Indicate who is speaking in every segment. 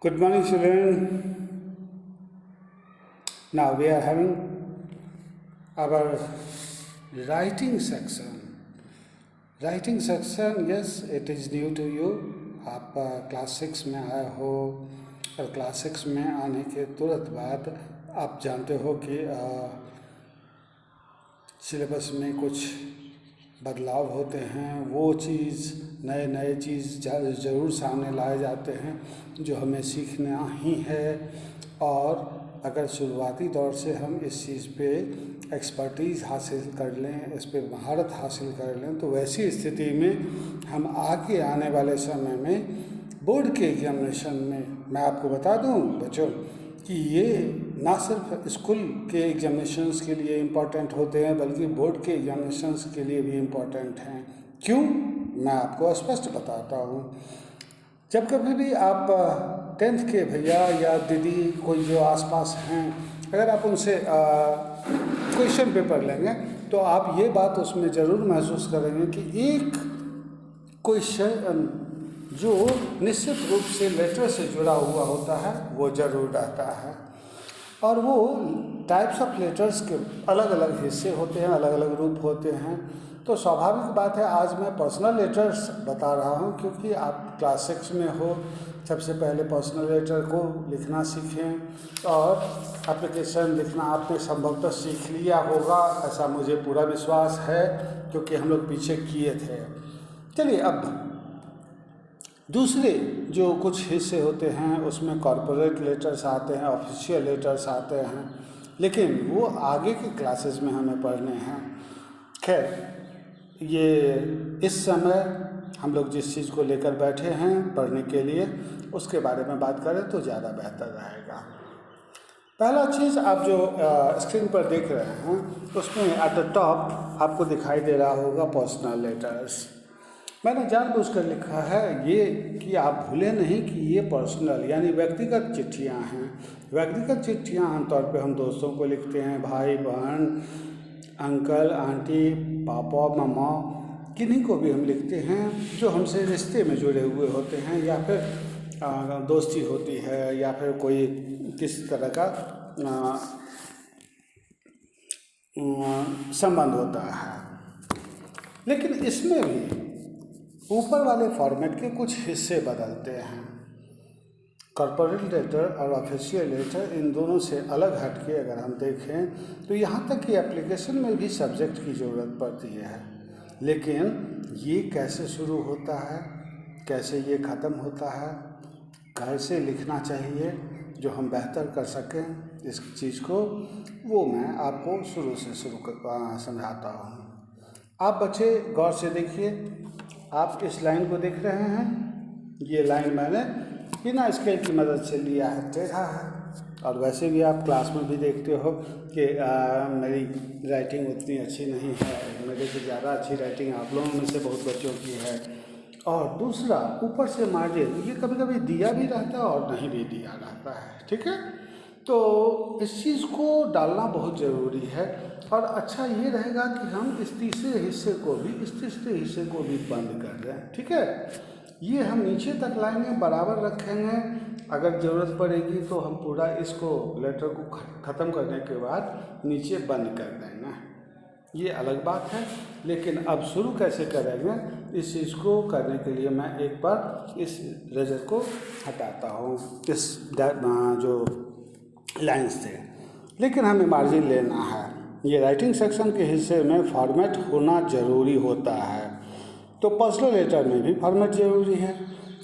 Speaker 1: Good morning, children. Now we are having our writing section. Writing section, yes it is new to you. आप class 6 में आए हो और class 6 में आने के तुरंत बाद आप जानते हो कि सिलेबस में कुछ बदलाव होते हैं. वो चीज़ नए चीज़ ज़रूर सामने लाए जाते हैं जो हमें सीखना ही है. और अगर शुरुआती दौर से हम इस चीज़ पे एक्सपर्टीज़ हासिल कर लें, इस पे महारत हासिल कर लें, तो वैसी स्थिति में हम आगे आने वाले समय में बोर्ड के एग्जामिनेशन में, मैं आपको बता दूं बच्चों कि ये ना सिर्फ स्कूल के एग्जामिनेशंस के लिए इम्पॉर्टेंट होते हैं बल्कि बोर्ड के एग्जामिनेशंस के लिए भी इम्पॉर्टेंट हैं. क्यों, मैं आपको स्पष्ट बताता हूँ. जब कभी भी आप 10th के भैया या दीदी कोई जो आसपास हैं, अगर आप उनसे क्वेश्चन पेपर लेंगे तो आप ये बात उसमें ज़रूर महसूस करेंगे कि एक क्वेश्चन जो निश्चित रूप से लेटर से जुड़ा हुआ होता है वो ज़रूर रहता है. और वो टाइप्स ऑफ लेटर्स के अलग अलग हिस्से होते हैं, अलग अलग रूप होते हैं. तो स्वाभाविक बात है आज मैं पर्सनल लेटर्स बता रहा हूँ क्योंकि आप क्लास 6 में हो. सबसे पहले पर्सनल लेटर को लिखना सीखें और एप्लीकेशन लिखना आपने संभवतः सीख लिया होगा, ऐसा मुझे पूरा विश्वास है क्योंकि हम लोग पीछे किए थे. चलिए, अब दूसरे जो कुछ हिस्से होते हैं उसमें कॉर्पोरेट लेटर्स आते हैं, ऑफिशियल लेटर्स आते हैं, लेकिन वो आगे के क्लासेस में हमें पढ़ने हैं. खैर, ये इस समय हम लोग जिस चीज़ को लेकर बैठे हैं पढ़ने के लिए उसके बारे में बात करें तो ज़्यादा बेहतर रहेगा. पहला चीज़ आप जो स्क्रीन पर देख रहे हैं उसमें एट द टॉप आपको दिखाई दे रहा होगा पर्सनल लेटर्स. मैंने जानबूझकर लिखा है ये कि आप भूलें नहीं कि ये पर्सनल यानी व्यक्तिगत चिट्ठियाँ हैं. व्यक्तिगत चिट्ठियाँ आमतौर पे हम दोस्तों को लिखते हैं, भाई बहन, अंकल आंटी, पापा मम्मा, किन्हीं को भी हम लिखते हैं जो हमसे रिश्ते में जुड़े हुए होते हैं या फिर दोस्ती होती है या फिर कोई किसी तरह का संबंध होता है. लेकिन इसमें भी ऊपर वाले फॉर्मेट के कुछ हिस्से बदलते हैं. कॉर्पोरेट लेटर और ऑफिशियल लेटर, इन दोनों से अलग हटके अगर हम देखें तो यहाँ तक कि एप्लीकेशन में भी सब्जेक्ट की ज़रूरत पड़ती है. लेकिन ये कैसे शुरू होता है, कैसे ये ख़त्म होता है, कैसे लिखना चाहिए जो हम बेहतर कर सकें इस चीज़ को, वो मैं आपको शुरू से समझाता हूँ. आप बच्चे गौर से देखिए, आप इस लाइन को देख रहे हैं. ये लाइन मैंने बिना स्केल की मदद से लिया है, टेढ़ा है. और वैसे भी आप क्लास में भी देखते हो कि मेरी राइटिंग उतनी अच्छी नहीं है, मेरे से ज़्यादा अच्छी राइटिंग आप लोगों में से बहुत बच्चों की है. और दूसरा, ऊपर से मार्जिन ये कभी कभी दिया भी रहता है और नहीं भी दिया रहता है. ठीक है, तो इस चीज़ को डालना बहुत ज़रूरी है. और अच्छा ये रहेगा कि हम इस तीसरे हिस्से को भी बंद कर दें. ठीक है, ये हम नीचे तक लाएंगे, बराबर रखेंगे. अगर ज़रूरत पड़ेगी तो हम पूरा इसको लेटर को ख़त्म करने के बाद नीचे बंद कर देंगे, ये अलग बात है. लेकिन अब शुरू कैसे करेंगे इस चीज़ को करने के लिए मैं एक बार इस रेजर को हटाता हूँ इस जो लाइन्स थे. लेकिन हमें मार्जिन लेना है. ये राइटिंग सेक्शन के हिस्से में फॉर्मेट होना ज़रूरी होता है. तो पर्सनल लेटर में भी फॉर्मेट ज़रूरी है.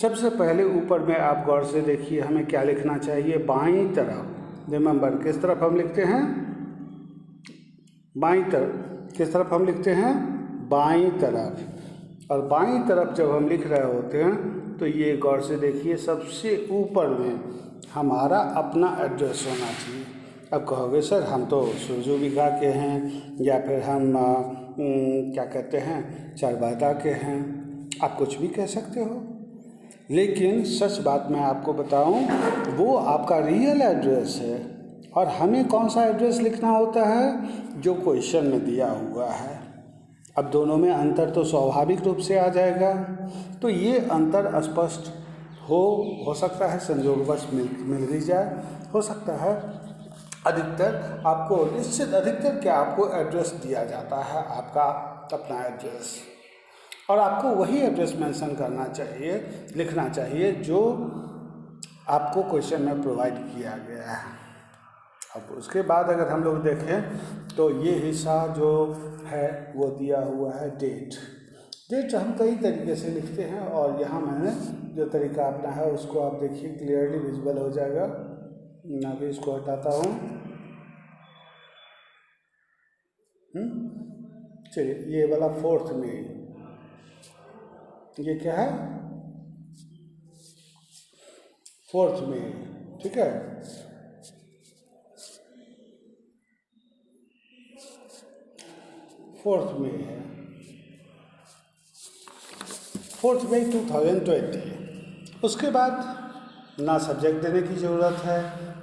Speaker 1: सबसे पहले ऊपर में आप गौर से देखिए हमें क्या लिखना चाहिए. बाईं तरफ, रिमेंबर किस तरफ हम लिखते हैं, बाईं तरफ. किस तरफ हम लिखते हैं, बाईं तरफ. और बाईं तरफ जब हम लिख रहे होते हैं तो ये गौर से देखिए सबसे ऊपर में हमारा अपना एड्रेस होना चाहिए. अब कहोगे सर हम तो सुरजूविघा के हैं या फिर हम क्या कहते हैं चारबागा के हैं. आप कुछ भी कह सकते हो, लेकिन सच बात मैं आपको बताऊं वो आपका रियल एड्रेस है. और हमें कौन सा एड्रेस लिखना होता है, जो क्वेश्चन में दिया हुआ है. अब दोनों में अंतर तो स्वाभाविक रूप से आ जाएगा. तो ये अंतर स्पष्ट हो सकता है संयोगवश मिल भी जाए, हो सकता है अधिकतर आपको निश्चित अधिकतर क्या आपको एड्रेस दिया जाता है, आपका अपना एड्रेस, और आपको वही एड्रेस मेंशन करना चाहिए, लिखना चाहिए जो आपको क्वेश्चन में प्रोवाइड किया गया है। अब उसके बाद अगर हम लोग देखें तो ये हिस्सा जो है वो दिया हुआ है डेट हम कई तरीके से लिखते हैं, और यहाँ मैंने जो तरीका अपना है उसको आप देखिए क्लियरली विजिबल हो जाएगा। मैं भी इसको हटाता हूँ। चलिए, ये वाला 4 मई, ये क्या है 4 मई, ठीक है। 4 मई है, 4 मई 2020। उसके बाद ना सब्जेक्ट देने की ज़रूरत है,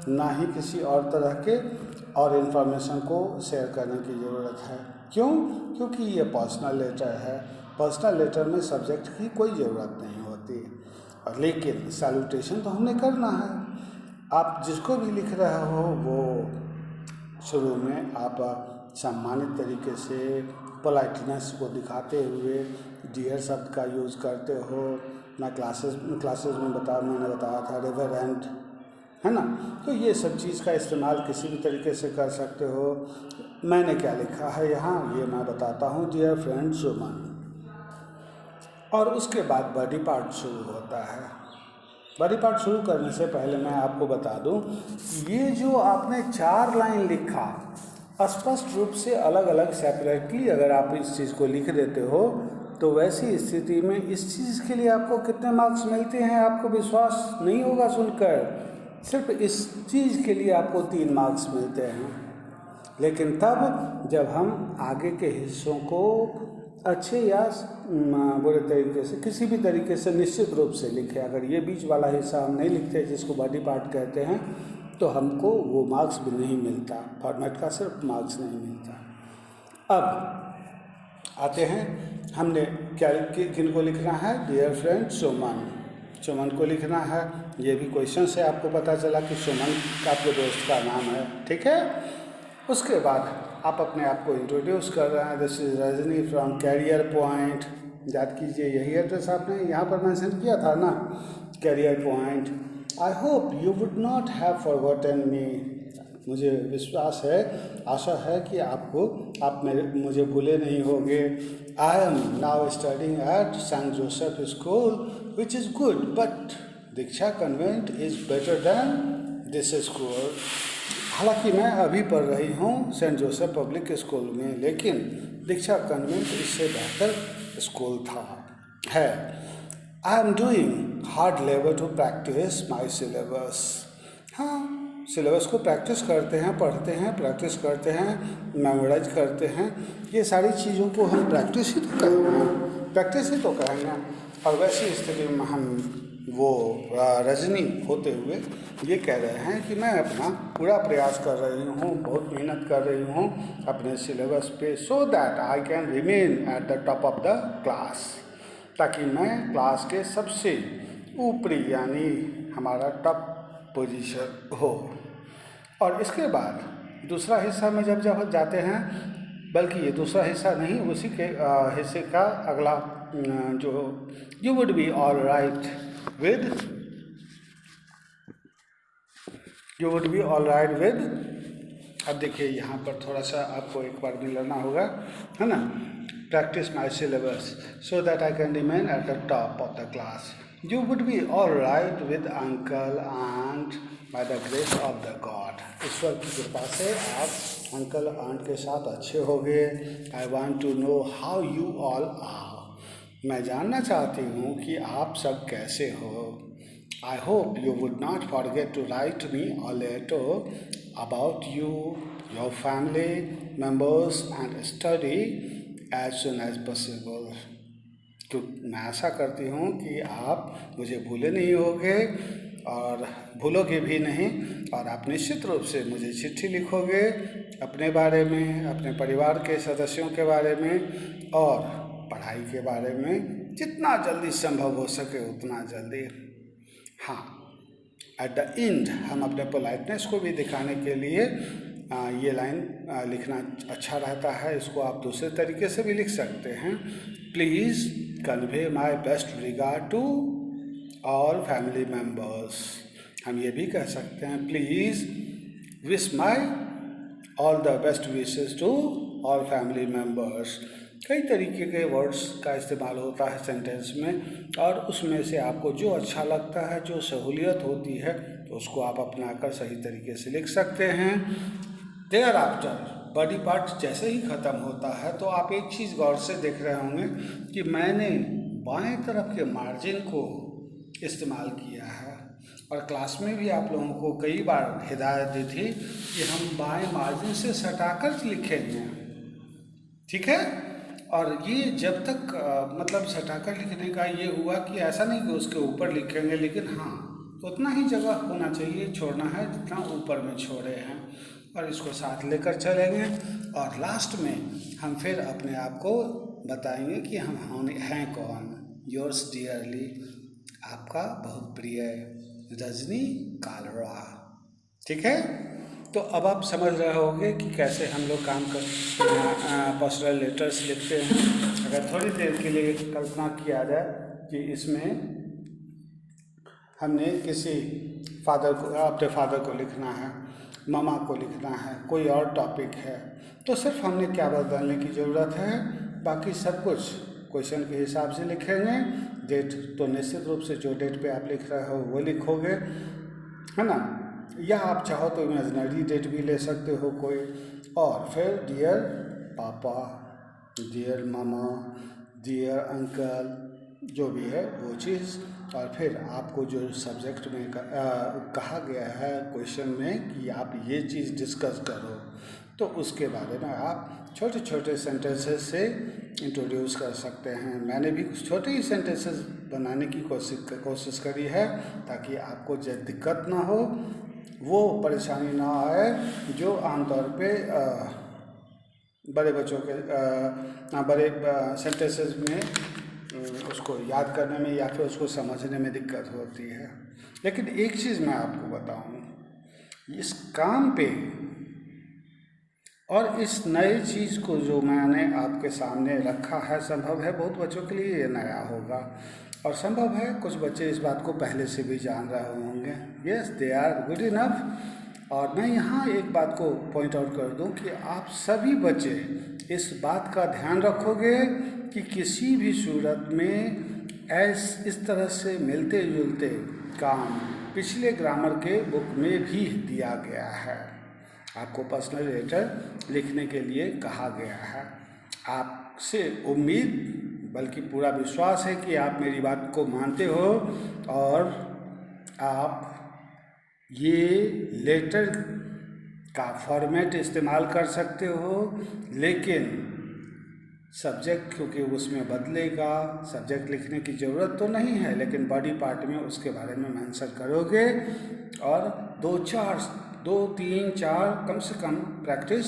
Speaker 1: ना ही किसी और तरह के और इन्फॉर्मेशन को शेयर करने की ज़रूरत है। क्यों? क्योंकि ये पर्सनल लेटर है। पर्सनल लेटर में सब्जेक्ट की कोई ज़रूरत नहीं होती, और लेकिन सैल्यूटेशन तो हमने करना है। आप जिसको भी लिख रहे हो वो शुरू में आप सम्मानित तरीके से पोलाइटनेस को दिखाते हुए डियर शब्द का यूज़ करते हो। मैं क्लासेस में मैंने बताया था रेवरेंट, है ना। तो ये सब चीज़ का इस्तेमाल किसी भी तरीके से कर सकते हो। मैंने क्या लिखा है यहाँ ये मैं बताता हूँ, डियर फ्रेंड सुमन, और उसके बाद बॉडी पार्ट शुरू होता है। बॉडी पार्ट शुरू करने से पहले मैं आपको बता दूं, ये जो आपने 4 लाइन लिखा, स्पष्ट रूप से अलग अलग सेपरेटली अगर आप इस चीज़ को लिख देते हो तो वैसी स्थिति में इस चीज़ के लिए आपको कितने मार्क्स मिलते हैं आपको विश्वास नहीं होगा सुनकर। सिर्फ इस चीज़ के लिए आपको 3 मार्क्स मिलते हैं। लेकिन तब जब हम आगे के हिस्सों को अच्छे या बुरे तरीके से किसी भी तरीके से निश्चित रूप से लिखें, अगर ये बीच वाला हिस्सा हम नहीं लिखते जिसको बॉडी पार्ट कहते हैं तो हमको वो मार्क्स भी नहीं मिलता, फॉर्मेट का सिर्फ मार्क्स नहीं मिलता। अब आते हैं, हमने क्या किनको लिखना है, डियर फ्रेंड सुमन को लिखना है। ये भी क्वेश्चन से आपको पता चला कि सुमन आपके दोस्त का नाम है, ठीक है। उसके बाद आप अपने आप को इंट्रोड्यूस कर रहे हैं, this is Rajni from Career Point. याद कीजिए यही एड्रेस आपने यहाँ पर मेंशन किया था ना, career point. I hope you would not have forgotten me. मुझे विश्वास है, आशा है कि आप मुझे भूले नहीं होंगे। I am now studying at Saint Joseph school which is good, but Diksha Convent is better than this school. हालांकि मैं अभी पढ़ रही हूँ सेंट जोसेफ पब्लिक स्कूल में, लेकिन दीक्षा कन्वेंट इससे बेहतर स्कूल है। I am doing hard labour to practice my syllabus. हाँ, सिलेबस को प्रैक्टिस करते हैं, पढ़ते हैं, प्रैक्टिस करते हैं, मेमोराइज करते हैं। ये सारी चीज़ों को हम प्रैक्टिस ही तो कहेंगे। और वैसी स्थिति में हम वो रजनी होते हुए ये कह रहे हैं कि मैं अपना पूरा प्रयास कर रही हूँ, बहुत मेहनत कर रही हूँ अपने सिलेबस पे, सो that I can remain at the top of the class, ताकि मैं क्लास के सबसे ऊपरी यानी हमारा टॉप पोजीशन हो। और इसके बाद दूसरा हिस्सा में जब जाते हैं, बल्कि ये दूसरा हिस्सा नहीं, उसी के हिस्से का अगला जो you would be all right with. अब देखिए यहाँ पर थोड़ा सा आपको एक बार मिलाना होगा, है ना। Practice my syllabus so that I can remain at the top of the class. You would be all right with uncle aunt by the grace of the God. ईश्वर की कृपा से आप अंकल आंट के साथ अच्छे होंगे। I want to know how you all are. मैं जानना चाहती हूँ कि आप सब कैसे हो। I hope you would not forget to write me a letter about you, your family members and study as soon as possible. तो मैं आशा करती हूँ कि आप मुझे भूले नहीं होंगे और भूलोगे भी नहीं, और आप निश्चित रूप से मुझे चिट्ठी लिखोगे अपने बारे में, अपने परिवार के सदस्यों के बारे में और पढ़ाई के बारे में, जितना जल्दी संभव हो सके उतना जल्दी। हाँ, एट द एंड हम अपने पोलाइटनेस को भी दिखाने के लिए ये लाइन लिखना अच्छा रहता है। इसको आप दूसरे तरीके से भी लिख सकते हैं। Please convey my best regard to all family members. हम ये भी कह सकते हैं please wish my all the best wishes to all family members. कई तरीके के वर्ड्स का इस्तेमाल होता है सेंटेंस में, और उसमें से आपको जो अच्छा लगता है, जो सहूलियत होती है, तो उसको आप अपनाकर सही तरीके से लिख सकते हैं। देयर आफ्टर बॉडी पार्ट जैसे ही ख़त्म होता है तो आप एक चीज़ गौर से देख रहे होंगे कि मैंने बाएं तरफ के मार्जिन को इस्तेमाल किया है, और क्लास में भी आप लोगों को कई बार हिदायत दी थी कि हम बाएं मार्जिन से सटाकर लिखेंगे, ठीक है। और ये जब तक मतलब सटाकर लिखने का ये हुआ कि ऐसा नहीं कि उसके ऊपर लिखेंगे, लेकिन हाँ उतना ही जगह होना चाहिए, छोड़ना है जितना ऊपर में छोड़े हैं, और इसको साथ लेकर चलेंगे। और लास्ट में हम फिर अपने आप को बताएंगे कि हम हैं कौन। योर्स डियरली, आपका बहुत प्रिय रजनी कालरा, ठीक है। तो अब आप समझ रहे होंगे कि कैसे हम लोग काम कर पर्सनल लेटर्स लिखते हैं। अगर थोड़ी देर के लिए कल्पना किया जाए कि इसमें हमने किसी अपने फादर को लिखना है, मामा को लिखना है, कोई और टॉपिक है, तो सिर्फ हमने क्या बदलने की ज़रूरत है, बाकी सब कुछ क्वेश्चन के हिसाब से लिखेंगे। डेट तो निश्चित रूप से जो डेट पे आप लिख रहे हो वो लिखोगे, है ना, या आप चाहो तो इमेजिनरी डेट भी ले सकते हो कोई। और फिर डियर पापा, डियर मामा, डियर अंकल, जो भी है वो चीज़। और फिर आपको जो सब्जेक्ट में कहा गया है क्वेश्चन में कि आप ये चीज़ डिस्कस करो, तो उसके बारे में आप छोटे छोटे सेंटेंसेस से इंट्रोड्यूस कर सकते हैं। मैंने भी कुछ छोटे ही सेंटेंसेस बनाने की कोशिश करी है, ताकि आपको जो दिक्कत ना हो, वो परेशानी ना आए जो आमतौर पे बड़े बच्चों के बड़े सेंटेंसेस में उसको याद करने में या फिर उसको समझने में दिक्कत होती है। लेकिन एक चीज़ मैं आपको बताऊं, इस काम पे और इस नई चीज़ को जो मैंने आपके सामने रखा है, संभव है बहुत बच्चों के लिए ये नया होगा, और संभव है कुछ बच्चे इस बात को पहले से भी जान रहे होंगे। Yes, they are good enough. और मैं यहाँ एक बात को पॉइंट आउट कर दूँ कि आप सभी बच्चे इस बात का ध्यान रखोगे कि किसी भी सूरत में इस तरह से मिलते जुलते काम पिछले ग्रामर के बुक में भी दिया गया है। आपको पर्सनल लेटर लिखने के लिए कहा गया है। आपसे उम्मीद बल्कि पूरा विश्वास है कि आप मेरी बात को मानते हो और आप ये लेटर का फॉर्मेट इस्तेमाल कर सकते हो। लेकिन सब्जेक्ट क्योंकि उसमें बदलेगा, सब्जेक्ट लिखने की ज़रूरत तो नहीं है, लेकिन बॉडी पार्ट में उसके बारे में मेंशन करोगे और 2-3-4 कम से कम प्रैक्टिस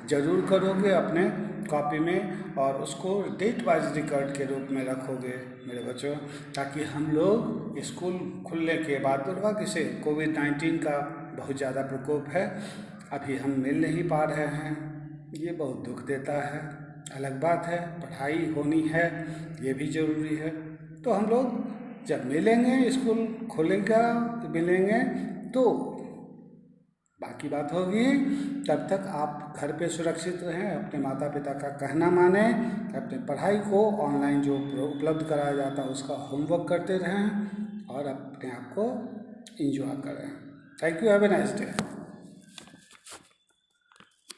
Speaker 1: ज़रूर करोगे अपने कॉपी में, और उसको डेट वाइज रिकॉर्ड के रूप में रखोगे मेरे बच्चों, ताकि हम लोग स्कूल खुलने के बाद, दुर्भाग्य से कोविड-19 का बहुत ज़्यादा प्रकोप है, अभी हम मिल नहीं पा रहे हैं, ये बहुत दुख देता है। अलग बात है, पढ़ाई होनी है, ये भी ज़रूरी है। तो हम लोग जब मिलेंगे, स्कूल खुलेगा मिलेंगे, तो बाकी बात होगी। तब तक आप घर पे सुरक्षित रहें, अपने माता पिता का कहना मानें, अपनी पढ़ाई को ऑनलाइन जो उपलब्ध कराया जाता है उसका होमवर्क करते रहें और अपने आप को एंजॉय करें। Thank you, have a nice day.